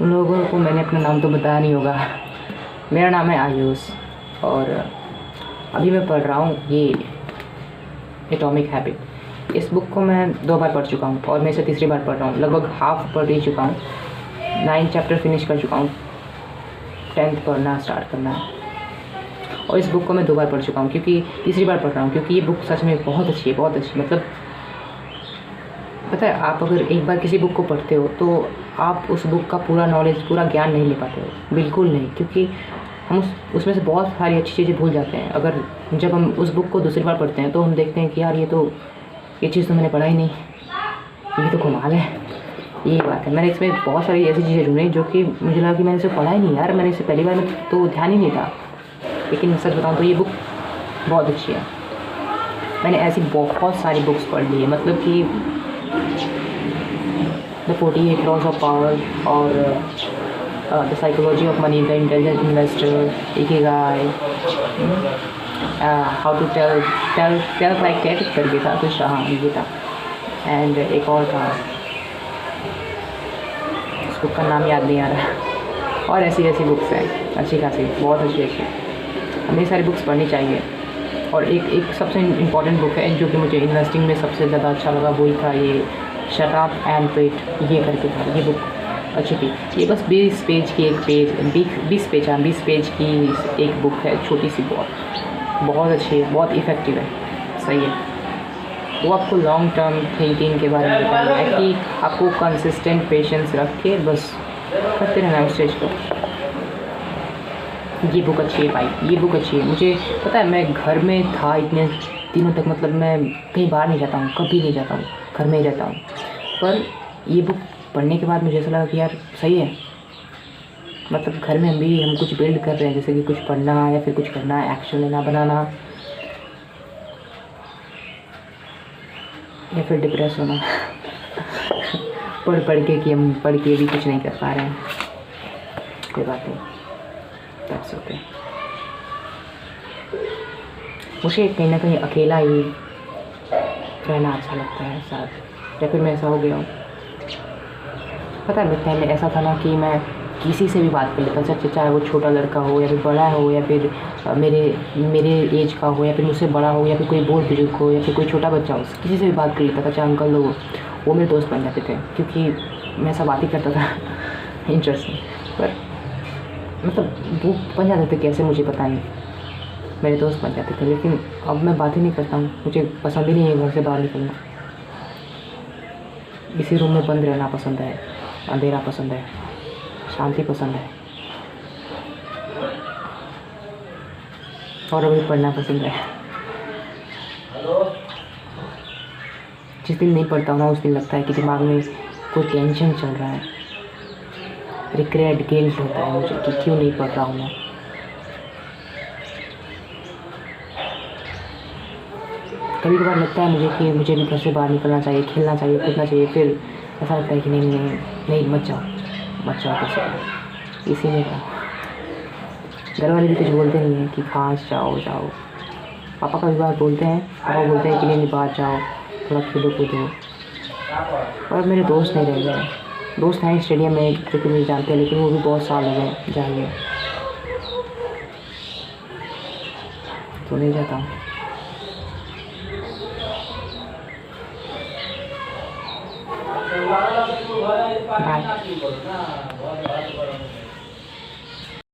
उन लोगों को मैंने अपना नाम तो बताया नहीं होगा। मेरा नाम है आयुष और अभी मैं पढ़ रहा हूँ ये एटॉमिक हैबिट। इस बुक को मैं 2 बार पढ़ चुका हूँ और मैं इसे तीसरी बार पढ़ रहा हूँ। लगभग हाफ पढ़ ही चुका हूँ, 9 चैप्टर फिनिश कर चुका हूँ। 10th पढ़ना स्टार्ट करना है और इस बुक को मैं 2 बार पढ़ चुका हूँ, क्योंकि तीसरी बार पढ़ रहा हूँ क्योंकि ये बुक सच में बहुत अच्छी है, बहुत अच्छी। मतलब पता है, आप अगर एक बार किसी बुक को पढ़ते हो तो आप उस बुक का पूरा नॉलेज, पूरा ज्ञान नहीं ले पाते हो, बिल्कुल नहीं, क्योंकि हम उसमें से बहुत सारी अच्छी चीज़ें भूल जाते हैं। अगर जब हम उस बुक को दूसरी बार पढ़ते हैं तो हम देखते हैं कि यार ये चीज़ तो मैंने पढ़ा ही नहीं, ये तो कमाल है। यही बात है, मैंने इसमें बहुत सारी ऐसी चीज़ें ढूंढी जो कि मुझे लगा कि मैंने इसे पढ़ा ही नहीं यार, मैंने इसे पहली बार में तो ध्यान ही नहीं था। लेकिन सच बताऊँ तो ये बुक बहुत अच्छी है। मैंने ऐसी बहुत सारी बुक्स पढ़ ली है, मतलब कि द 48 लॉज ऑफ पावर और the psychology of money, the intelligent investor, ikigai, how to tell like that करके था कुछ, हाँ ये था। एंड एक और था, उस बुक का नाम याद नहीं आ रहा। और ऐसी बुक्स हैं अच्छी खासी, बहुत अच्छी। हमें सारी बुक्स पढ़नी चाहिए। और एक सबसे इम्पॉर्टेंट बुक है जो कि मुझे इन्वेस्टिंग में सबसे ज़्यादा अच्छा लगा, वही था ये शट अप एंड वेट, ये करके था। ये बुक अच्छी थी। ये बस 20 पेज की 20 पेज की एक बुक है, छोटी सी, बहुत अच्छी है, बहुत इफ़ेक्टिव है, सही है। वो आपको लॉन्ग टर्म थिंकिंग के बारे में बताना है कि आपको कंसिस्टेंट पेशेंस रख के बस करते रहना है उस चीज़ को। ये बुक अच्छी है भाई, ये बुक अच्छी है। मुझे पता है, मैं घर में था इतने दिनों तक, मतलब मैं कहीं बाहर नहीं जाता हूँ, कभी नहीं जाता हूँ, घर में ही रहता हूँ। पर ये बुक पढ़ने के बाद मुझे ऐसा लगा कि यार सही है, मतलब घर में हम कुछ बिल्ड कर रहे हैं, जैसे कि कुछ पढ़ना या फिर कुछ करना, एक्शन लेना, बनाना, या फिर डिप्रेस होना पढ़ के कि हम पढ़ के भी कुछ नहीं कर पा रहे हैं, कोई बात नहीं, दैट्स ओके। मुझे कहीं ना कहीं अकेला ही रहना अच्छा लगता है साथ, या फिर मैं ऐसा हो गया हूँ। पता है, पहले ऐसा था ना कि मैं किसी से भी बात कर लेता, चाहे वो छोटा लड़का हो या फिर बड़ा हो, या फिर मेरे एज का हो, या फिर मुझसे बड़ा हो, या फिर कोई बहुत बुजुर्ग हो, या फिर कोई छोटा बच्चा हो, किसी से भी बात कर लेता था, चाहे अंकल हो, वो मेरे दोस्त बन जाते थे, क्योंकि मैं ऐसा बात ही करता था इंटरेस्टिंग। पर मतलब वो बन जाते थे कैसे मुझे पता नहीं, मेरे दोस्त बन जाते थे। लेकिन अब मैं बात ही नहीं करता हूँ, मुझे पसंद ही नहीं है घर से बाहर निकलना। इसी रूम में बंद रहना पसंद है, अंधेरा पसंद है, शांति पसंद है, और अभी पढ़ना पसंद है। जिस दिन नहीं पढ़ता हूँ ना, उस दिन लगता है कि दिमाग में कोई टेंशन चल रहा है, रिग्रेट, गिल्ट होता है मुझे कि क्यों नहीं पढ़ रहा हूँ मैं। कभी कभार लगता है मुझे कि मुझे भी घर से बाहर निकलना चाहिए, खेलना चाहिए, कूदना चाहिए। फिर ऐसा लगता है कि नहीं, मत जाओ कैसे, इसी में रहो। घर वाले भी कुछ बोलते नहीं हैं कि पास जाओ। पापा कभी बार बोलते हैं, पापा बोलते हैं कि नहीं बाहर जाओ, थोड़ा खेलो कूदो। और मेरे दोस्त नहीं रह गए, दोस्त हैं स्टेडियम में जो कि मुझे जानते हैं, लेकिन वो भी बहुत साल हो गए जाएंगे, तो नहीं जाता हूँ। बाय।